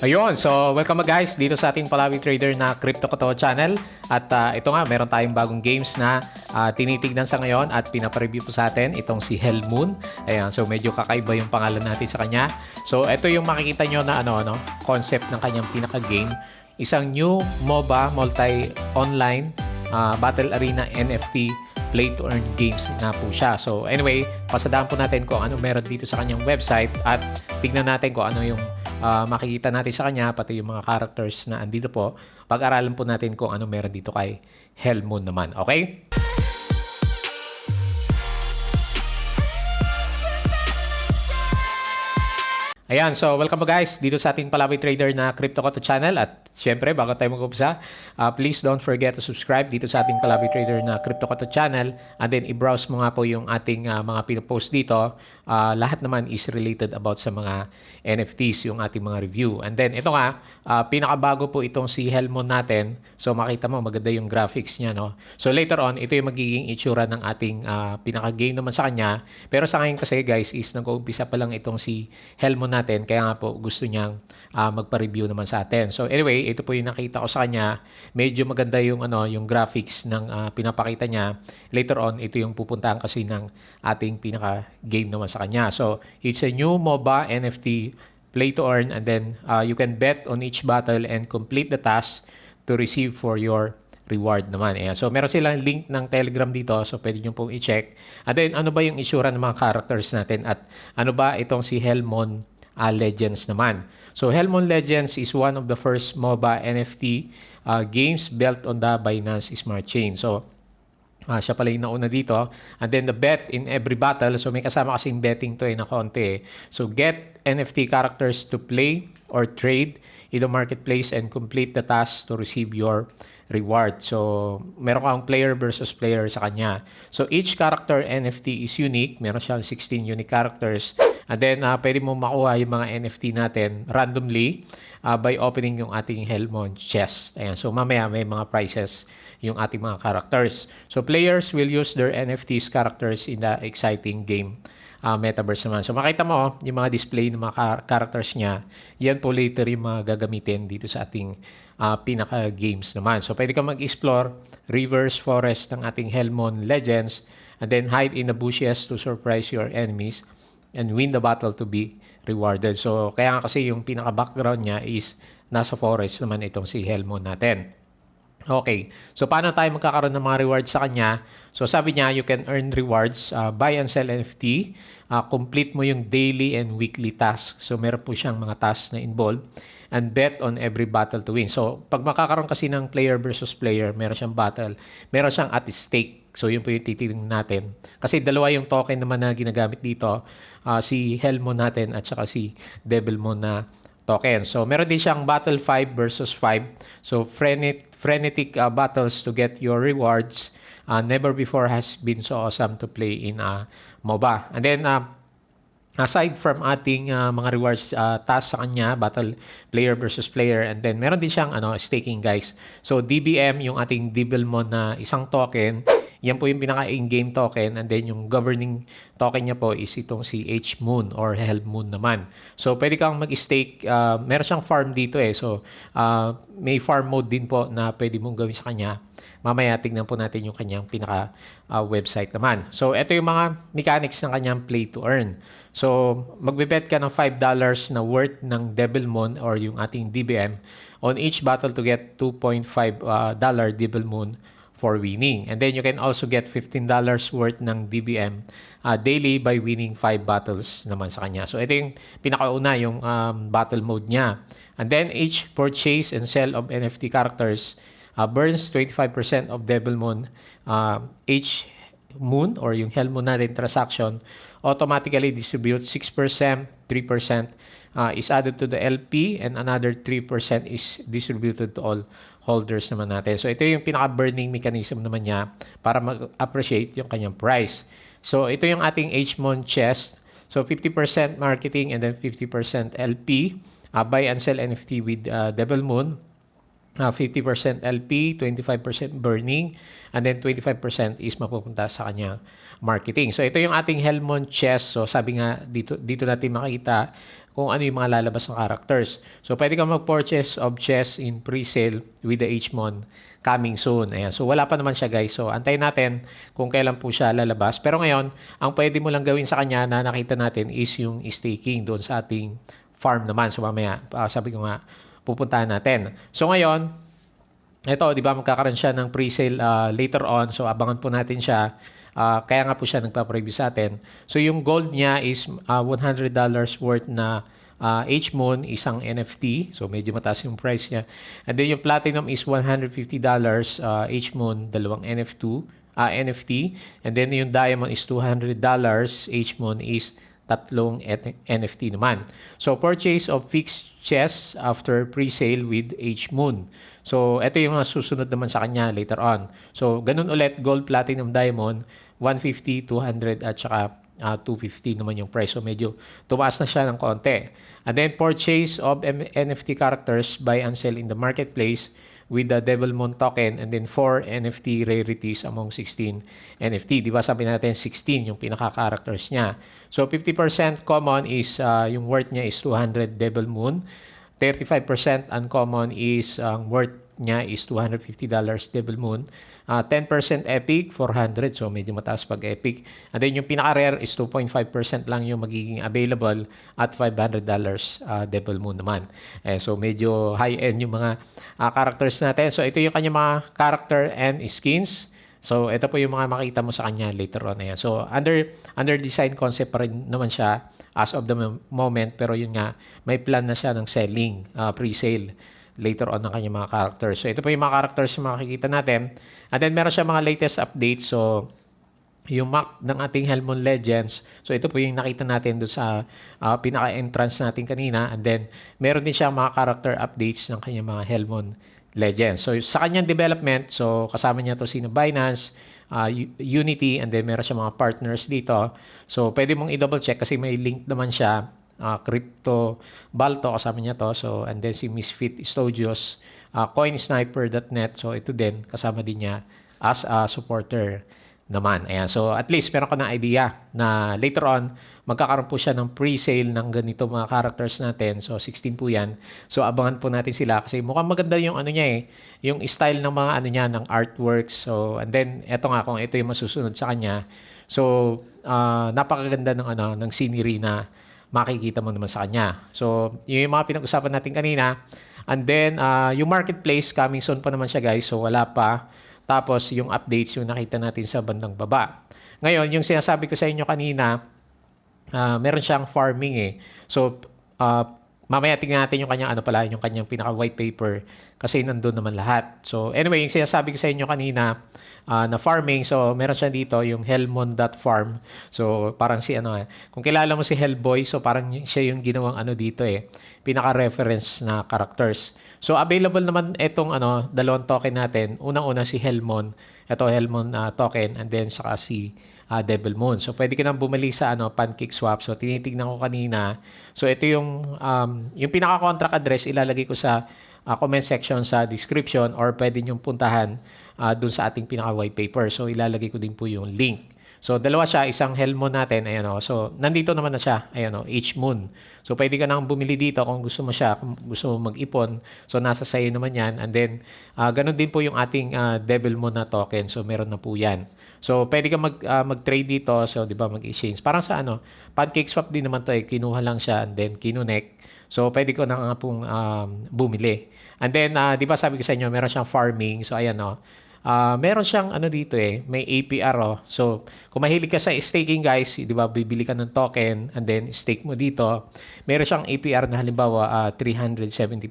Ayun, so welcome guys dito sa ating Palawi Trader na Crypto Koto channel. At ito nga, meron tayong bagong games na tinitignan sa ngayon at pinapareview po sa atin. Itong si Hell Moon. Ayan, so medyo kakaiba yung pangalan natin sa kanya. So ito yung makikita nyo na concept ng kanyang pinaka-game. Isang new MOBA, multi-online battle arena NFT play to earn games na po siya. So anyway, pasadahan po natin kung ano meron dito sa kanyang website at tignan natin kung ano yung makikita natin sa kanya, pati yung mga characters na andito po. Pag-aralan po natin kung ano meron dito kay Hell Moon naman. Okay? Ayan, so welcome po guys dito sa ating Palawi Trader na Crypto Koto channel. At syempre, bago tayo mag-upisa, please don't forget to subscribe dito sa ating Palawi Trader na Crypto Koto channel. And then i-browse mo nga po yung ating mga pinopost dito. Lahat naman is related about sa mga NFTs, yung ating mga review. And then ito nga, pinakabago po itong si Hell Moon natin. So makita mo, maganda yung graphics niya, no? So later on, ito yung magiging itsura ng ating pinaka-game naman sa kanya. Pero sa ngayon kasi guys, is nag-uumpisa pa lang itong si Hell Moon natin, kaya nga po gusto niyang magpa-review naman sa atin. So anyway, ito po yung nakita ko sa kanya. Medyo maganda yung yung graphics ng pinapakita niya. Later on, ito yung pupuntahan kasi ng ating pinaka-game naman sa kanya. So it's a new MOBA NFT play to earn, and then you can bet on each battle and complete the task to receive for your reward naman. Ayan. So, meron silang link ng Telegram dito. So, pwede nyo pong i-check. And then, ano ba yung itsura ng mga characters natin? At ano ba itong si Hellmon Legends naman? So, Hellmon Legends is one of the first MOBA NFT games built on the Binance Smart Chain. So, siya pala yung nauna dito. And then the bet in every battle. So may kasama kasing betting to na konti. So get NFT characters to play or trade in the marketplace and complete the task to receive your reward. So meron kang player versus player sa kanya. So each character NFT is unique. Meron siyang 16 unique characters. And then pwede mo makuha yung mga NFT natin randomly by opening yung ating Hellmon chest. Ayan. So mamaya may mga prizes yung ating mga characters. So players will use their NFTs characters in the exciting game metaverse naman. So makita mo yung mga display ng mga characters niya. Yan po later yung mga gagamitin dito sa ating pinaka-games naman. So pwede kang mag-explore rivers, forest ng ating Hellmon Legends, and then hide in the bushes to surprise your enemies and win the battle to be rewarded. So kaya nga kasi yung pinaka-background niya is nasa forest naman itong si Hellmon natin. Okay, so paano tayo magkakaroon ng mga rewards sa kanya? So sabi niya, you can earn rewards, buy and sell NFT, complete mo yung daily and weekly tasks. So meron po siyang mga tasks na involved, and bet on every battle to win. So pag makakaroon kasi ng player versus player, meron siyang battle, meron siyang at stake. So yun po yung titingnan natin. Kasi dalawa yung token naman na ginagamit dito, si Hellmon natin at saka si Devilmon na token. So meron din siyang battle 5 versus 5. So frenetic battles to get your rewards. Never before has been so awesome to play in MOBA. And then aside from ating mga rewards task sa kanya, battle player versus player, and then meron din siyang staking guys. So DBM, yung ating Devilmon na isang token, yan po yung pinaka-in-game token, and then yung governing token niya po is itong si H-Moon or Hell Moon naman. So pwede kang mag-stake, meron siyang farm dito So may farm mode din po na pwede mong gawin sa kanya. Mamaya tignan po natin yung kanyang pinaka-website naman. So ito yung mga mechanics ng kanyang play to earn. So magbe-bet ka ng $5 na worth ng Devilmon or yung ating DBM on each battle to get $2.5 Devilmon for winning. And then you can also get $15 worth ng DBM daily by winning 5 battles naman sa kanya. So ito yung pinakauna, yung battle mode niya. And then each purchase and sell of NFT characters burns 25% of Devilmon H-Moon or yung Hellmon natin transaction, automatically distribute 6%, 3% is added to the LP, and another 3% is distributed to all holders naman natin. So ito yung pinaka-burning mechanism naman niya para mag-appreciate yung kanyang price. So ito yung ating H-Mon chest. So 50% marketing and then 50% LP. Buy and sell NFT with Devilmon. 50% LP, 25% burning, and then 25% is mapupunta sa kanyang marketing. So ito yung ating Helmon chess. So sabi nga dito natin makita kung ano yung mga lalabas ng characters. So pwede kang mag-purchase of chess in pre-sale with the Hmon coming soon. Ayan. So wala pa naman siya guys. So antayin natin kung kailan po siya lalabas. Pero ngayon, ang pwede mo lang gawin sa kanya na nakita natin is yung staking doon sa ating farm naman. So mamaya, sabi ko nga, pupuntahan natin. So ngayon, ito, di ba, magkakaroon siya ng pre-sale later on. So abangan po natin siya. Kaya nga po siya nagpa-preview sa atin. So yung gold niya is $100 worth na Hmon, isang NFT. So medyo mataas yung price niya. And then yung platinum is $150 Hmon, dalawang NFT. And then yung diamond is $200 Hmon is tatlong NFT naman. So, purchase of fixed chess after pre-sale with Hmon. So, ito yung mga susunod naman sa kanya later on. So, ganun ulit, gold, platinum, diamond, 150, 200, at saka 250 naman yung price. So, medyo tumaas na siya ng konti. And then, purchase of NFT characters, buy and sell in the marketplace with the Devilmon token, and then 4 NFT rarities among 16 NFT. Di ba sabi natin 16 yung pinaka-characters niya. So 50% common is yung worth niya is 200 Devilmon. 35% uncommon is worth niya is $250 Devilmon. 10% epic, 400. So medyo mataas pag epic. And then yung pinaka-rare is 2.5% lang yung magiging available at $500 Devilmon naman. So medyo high-end yung mga characters natin. So ito yung kanya mga character and skins. So ito po yung mga makita mo sa kanya later on. Ayan. So under design concept pa rin naman siya as of the moment. Pero yun nga, may plan na siya ng selling, pre-sale later on ng kanyang mga characters. So ito po yung mga characters yung makikita natin. And then meron siya mga latest updates. So yung map ng ating Helmon Legends. So ito po yung nakita natin doon sa pinaka-entrance natin kanina. And then meron din siya mga character updates ng kanyang mga Helmon Legends. So sa kanyang development, so kasama niya to sino Binance, Unity, and then meron siya mga partners dito. So pwede mong i-double check kasi may link naman siya. Crypto Balto kasama niya to. So and then si Misfit Studios, coinsniper.net. So ito din kasama din niya as a supporter naman. Ayan. So at least meron ka ng idea na later on magkakaroon po siya ng pre-sale ng ganito mga characters natin. So 16 po yan. So abangan po natin sila kasi mukhang maganda yung ano niya yung style ng mga ano niya ng artworks. So and then eto nga kung ito yung masusunod sa kanya. So napakaganda ng scenery na makikita mo naman sa kanya. So, yung mga pinag-usapan natin kanina. And then, yung marketplace, coming soon pa naman siya guys. So, wala pa. Tapos, yung updates, yung nakita natin sa bandang baba. Ngayon, yung sinasabi ko sa inyo kanina, meron siyang farming . So, mamaya tingnan natin yung kanyang yung kanyang pinaka white paper kasi nandun naman lahat. So, anyway, yung sinasabi ko sa inyo kanina, na farming. So, meron siya dito yung Helmon.farm. So, parang kung kilala mo si Hellboy, so parang siya yung ginawang dito pinaka-reference na characters. So, available naman itong dalawang token natin. Unang-una si Helmon. Ito, Helmon token. And then, saka si Devilmon. So, pwede ka nang bumili sa Pancake Swap. So, tinitignan ko kanina. So, ito yung pinaka-contract address. Ilalagay ko sa comment section sa description or pwede nyo puntahan dun sa ating pinaka-white paper. So, ilalagay ko din po yung link. So, dalawa siya. Isang Helmon natin. Ayan o. So, nandito naman na siya. Ayan o. Hmon. So, pwede ka nang bumili dito kung gusto mo siya. Kung gusto mo mag-ipon. So, nasa sayo naman yan. And then, ganun din po yung ating Devilmon na token. So, meron na po yan. So, pwede ka mag-trade dito. So, di ba, mag-exchange. Parang sa Pancake Swap din naman to . Kinuha lang siya and then kinunek. So, pwede ko na nga pong bumili. And then, di ba sabi ko sa inyo, meron siyang farming. So, ayan o. Meron siyang dito may APR . So, kung mahilig ka sa staking guys, di ba, bibili ka ng token and then stake mo dito. Meron siyang APR na halimbawa 370%.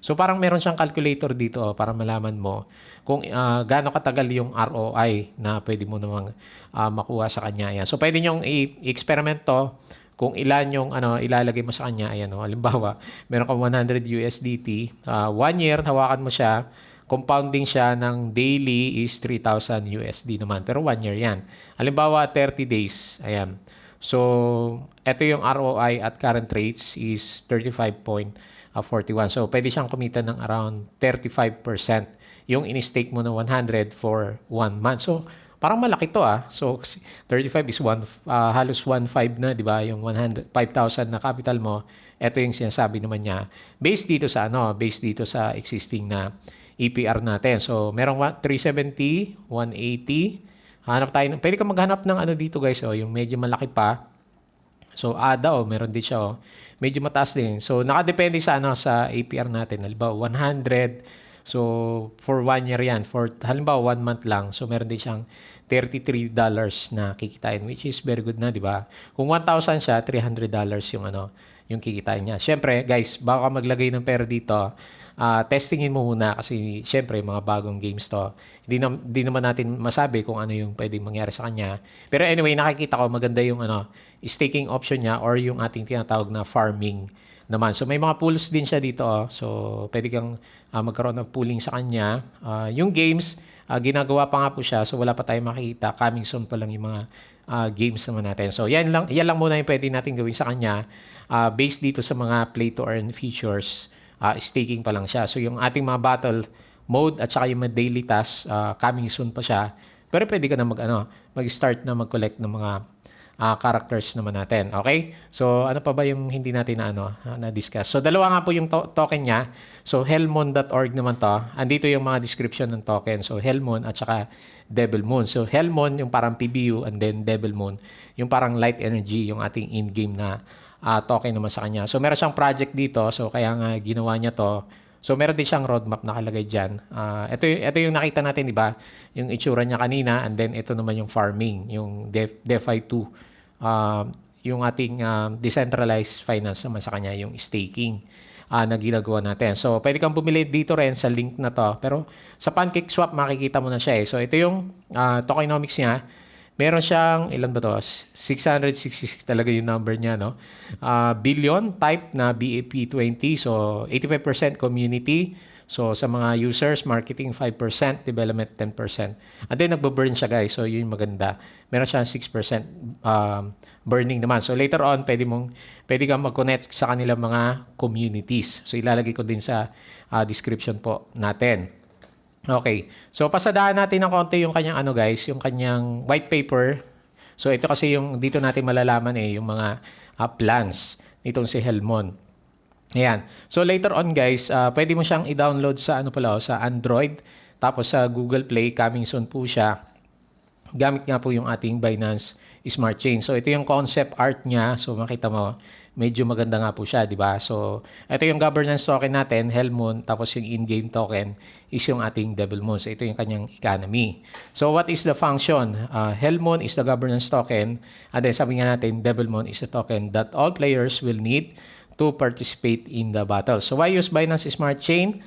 So, parang meron siyang calculator dito para malaman mo kung gaano katagal yung ROI na pwede mo namang makuha sa kanya. Ayan. So, pwede nyong i-experiment to kung ilan yung ilalagay mo sa kanya. Ayan o. Halimbawa, meron kang 100 USDT. 1 year, hawakan mo siya. Compounding siya ng daily is 3,000 USD naman. Pero 1 year yan. Halimbawa, 30 days. Ayan. So, ito yung ROI at current rates is 35.5%. 41. So, pwede siyang kumita ng around 35% yung in-stake mo na 100 for 1 month. So, parang malaki to ah. So, 35 is halos 1.5 na, di ba? Yung 5,000 na capital mo. Ito yung sinasabi naman niya. Based dito sa existing na APR natin. So, merong 370, 180. Hanap tayo. Pwede ka maghanap ng ano dito guys. Oh, yung medyo malaki pa. So, ADA, meron din siya. Medyo mataas din. So, nakadepende sa APR natin. Halimbawa, 100. So, for 1 year yan. For, halimbawa, 1 month lang. So, meron din siyang $33 na kikitain, which is very good na, di ba? Kung 1,000 siya, $300 yung kikitain niya. Siyempre, guys, bago ka maglagay ng pera dito, testingin mo muna kasi siyempre, mga bagong games to. Hindi naman natin masabi kung ano yung pwedeng mangyari sa kanya. Pero anyway, nakikita ko maganda yung staking option niya or yung ating tinatawag na farming naman. So, may mga pools din siya dito. So, pwede kang magkaroon ng pooling sa kanya. Yung games, ginagawa pa nga po siya. So, wala pa tayong makikita. Coming soon pa lang yung mga games naman natin. So, yan lang muna yung pwede natin gawin sa kanya. Based dito sa mga play to earn features, staking pa lang siya. So, yung ating mga battle mode at saka yung mga daily tasks, coming soon pa siya. Pero pwede ka na mag-start na mag-collect ng mga characters naman natin. Okay? So, ano pa ba yung hindi natin na-discuss? So, dalawa nga po yung token niya. So, hellmoon.org naman to. Andito yung mga description ng token. So, Hellmoon at saka Devil Moon. So, Hellmoon yung parang PBU and then Devil Moon yung parang light energy, yung ating in-game na token naman sa kanya. So, meron siyang project dito. So, kaya nga ginawa niya to. So, meron din siyang roadmap nakalagay dyan. Ito yung nakita natin, di ba? Yung itsura niya kanina and then ito naman yung farming, yung DeFi 2. Yung ating decentralized finance naman sa kanya, yung staking na ginagawa natin. So, pwede kang bumili dito rin sa link na to. Pero sa PancakeSwap, makikita mo na siya eh. So, ito yung tokenomics niya. Meron siyang, ilan ba to? 666 talaga yung number niya, no? Billion type na BAP20. So, 85% community. So, sa mga users, marketing 5%, development 10%. And then, nagbo-burn siya, guys. So, yun yung maganda. Meron siyang 6% burning naman. So, later on, pwede kang mag-connect sa kanilang mga communities. So, ilalagay ko din sa description po natin. Okay. So, pasadaan natin ng konti yung kanyang guys, yung kanyang white paper. So, ito kasi yung dito natin malalaman yung mga plans nitong si Hellmoon. Ayan. So, later on guys, pwede mo siyang i-download sa sa Android. Tapos sa Google Play, coming soon po siya. Gamit nga po yung ating Binance Smart Chain. So, ito yung concept art niya. So, makita mo, medyo maganda nga po siya, di ba? So, ito yung governance token natin, Hellmoon, tapos yung in-game token is yung ating Devil Moon. So, ito yung kanyang economy. So, what is the function? Hellmoon is the governance token. And then, sabi nga natin, Devil Moon is a token that all players will need to participate in the battle. So, why use Binance Smart Chain?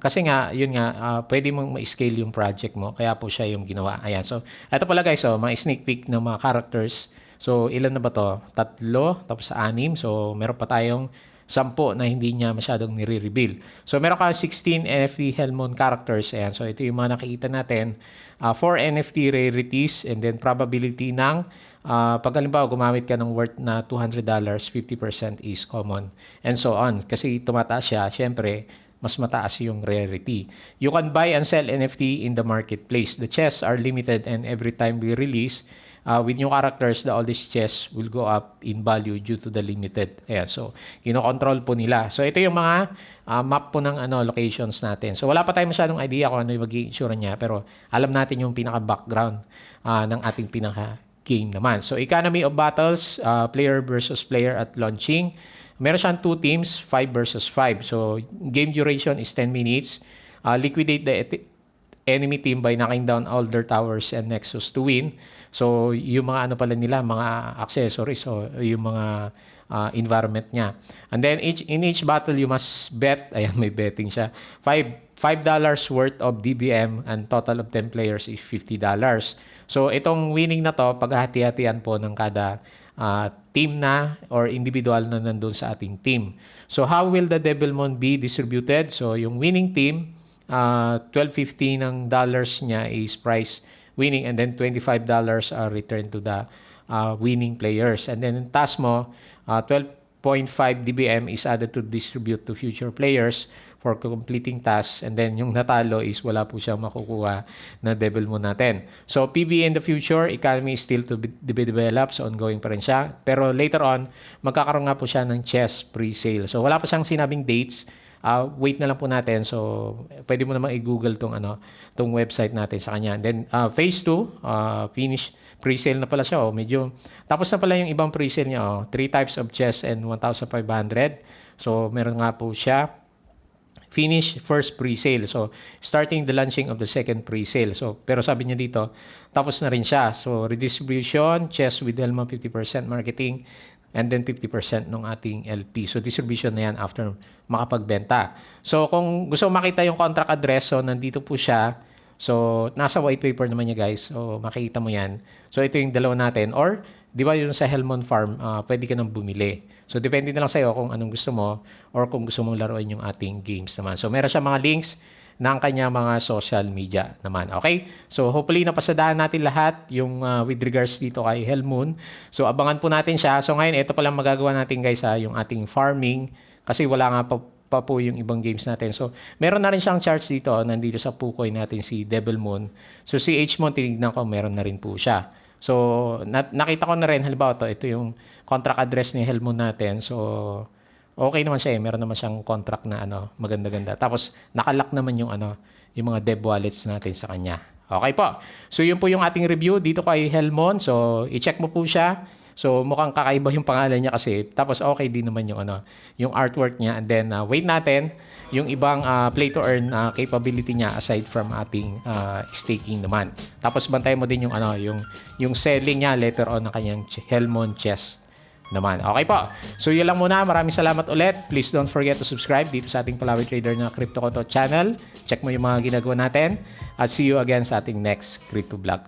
Kasi nga, yun nga, pwede mong ma-scale yung project mo. Kaya po siya yung ginawa. Ayan. So, ito pala guys, mga sneak peek ng mga characters. So, ilan na ba to? 3, tapos 6. So, meron pa tayong 10 na hindi niya masyadong nire-reveal. So, meron ka 16 NFT Hellmoon characters. Ayan. So, ito yung mga nakikita natin. 4 NFT rarities and then probability ng pag halimbawa gumamit ka ng worth na $200, 50% is common. And so on. Kasi tumataas siya, syempre, mas mataas yung rarity. You can buy and sell NFT in the marketplace. The chests are limited and every time we release, with new characters, the oldest chests will go up in value due to the limited. Ayan, so, kinokontrol po nila. So, ito yung mga map po ng locations natin. So, wala pa tayong masyadong idea kung ano yung mag-i-insure niya, pero alam natin yung pinaka-background ng ating pinaka-game naman. So, economy of battles, player versus player at launching. Meron siyang 2 teams, 5 versus 5. So, game duration is 10 minutes. Liquidate the enemy team by knocking down all their towers and nexus to win. So, yung mga pala nila, mga accessories, so yung mga environment niya. And then, in each battle, you must bet. Ayan, may betting siya. $5 worth of DBM and total of 10 players is $50. So, itong winning na to, paghahati-hatian po ng kada team na or individual na nandun sa ating team. So, how will the Devil Moon be distributed? So, yung winning team, 12.50 ng dollars niya is prize winning and then $25 are returned to the winning players. And then task mo, 12 0.5 DBM is added to distribute to future players for completing tasks, and then yung natalo is wala po siyang makukuha na Devil Moon natin. So PBE in the future, economy is still to be developed, so ongoing pa rin siya. Pero later on, magkakaroon nga po siya ng chess pre-sale. So wala pa siyang sinabing dates. Wait na lang po natin. So pwede mo naman i-google tong website natin sa kanya. And then phase 2, finish pre-sale na pala siya. Medyo tapos na pala yung ibang pre-sale niya. 3 types of chess and 1,500. So meron nga po siya finish first pre-sale. So, starting the launching of the second pre-sale. So, pero sabi niya dito, tapos na rin siya. So, redistribution, chess with Helmon 50% marketing, and then 50% ng ating LP. So, distribution na yan after makapagbenta. So, kung gusto mo makita yung contract address, so, nandito po siya. So, nasa white paper naman niya, guys. So, makikita mo yan. So, ito yung dalawa natin. Or, di ba yun sa Helmon Farm, pwede ka nang bumili. So, depende na lang sa'yo kung anong gusto mo or kung gusto mong laruin yung ating games naman. So, meron siya mga links ng kanya mga social media naman. Okay? So, hopefully, napasadaan natin lahat yung with regards dito kay Helmon. So, abangan po natin siya. So, ngayon, ito palang magagawa natin, guys, yung ating farming. Kasi wala nga pa po yung ibang games natin. So, meron na rin siyang charts dito. Nandito sa Pukoy natin si Devil Moon. So, si H-Mon, tinignan ko, meron na rin po siya. So, nakita ko na rin, halimbawa ito yung contract address ni Helmon natin. So, okay naman siya Meron naman siyang contract na maganda-ganda. Tapos, nakalock naman yung yung mga dev wallets natin sa kanya. Okay po. So, yun po yung ating review dito kay Helmon. So, i-check mo po siya. So, mukhang kakaiba yung pangalan niya kasi. Tapos, okay din naman yung artwork niya. And then, wait natin yung ibang play to earn capability niya aside from ating staking naman. Tapos, bantayan mo din yung selling niya later on ng kanyang Helmon chest naman. Okay po. So, yun lang muna. Maraming salamat ulit. Please don't forget to subscribe dito sa ating Palawi Trader na Crypto Koto channel. Check mo yung mga ginagawa natin. At see you again sa ating next crypto vlog.